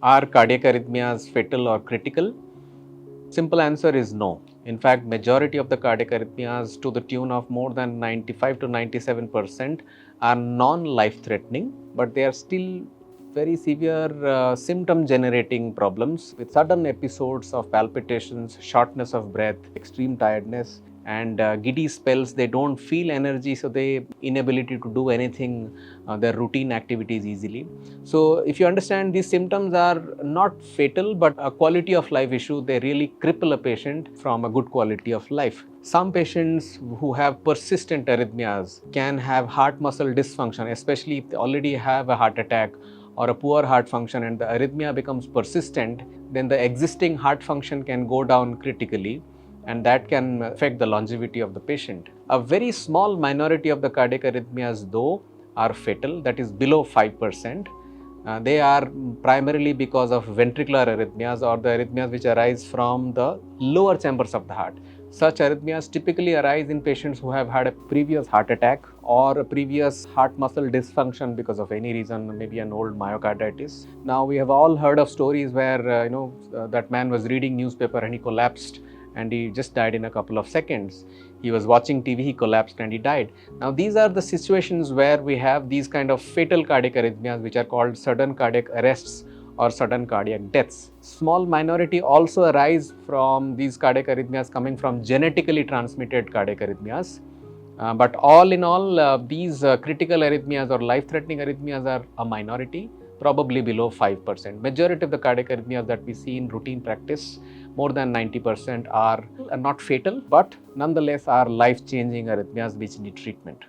Are cardiac arrhythmias fatal or critical? Simple answer is no. In fact, majority of the cardiac arrhythmias to the tune of more than 95 to 97% are non-life threatening, but they are still very severe symptom generating problems with sudden episodes of palpitations, shortness of breath, extreme tiredness, and giddy spells. They don't feel energy, so they inability to do anything, their routine activities easily. So if you understand, these symptoms are not fatal but a quality of life issue. They really cripple a patient from a good quality of life. Some patients who have persistent arrhythmias can have heart muscle dysfunction, especially if they already have a heart attack or a poor heart function and the arrhythmia becomes persistent. Then the existing heart function can go down critically, and that can affect the longevity of the patient. A very small minority of the cardiac arrhythmias, though, are fatal, that is below 5%. They are primarily because of ventricular arrhythmias or the arrhythmias which arise from the lower chambers of the heart. Such arrhythmias typically arise in patients who have had a previous heart attack or a previous heart muscle dysfunction because of any reason, maybe an old myocarditis. Now we have all heard of stories where that man was reading newspaper and he collapsed and he just died in a couple of seconds. He was watching TV, he collapsed and he died. Now these are the situations where we have these kind of fatal cardiac arrhythmias which are called sudden cardiac arrests or sudden cardiac deaths. Small minority also arise from these cardiac arrhythmias coming from genetically transmitted cardiac arrhythmias. But all in all, these critical arrhythmias or life-threatening arrhythmias are a minority, probably below 5%. Majority of the cardiac arrhythmias that we see in routine practice, more than 90% are not fatal, but nonetheless are life-changing arrhythmias which need treatment.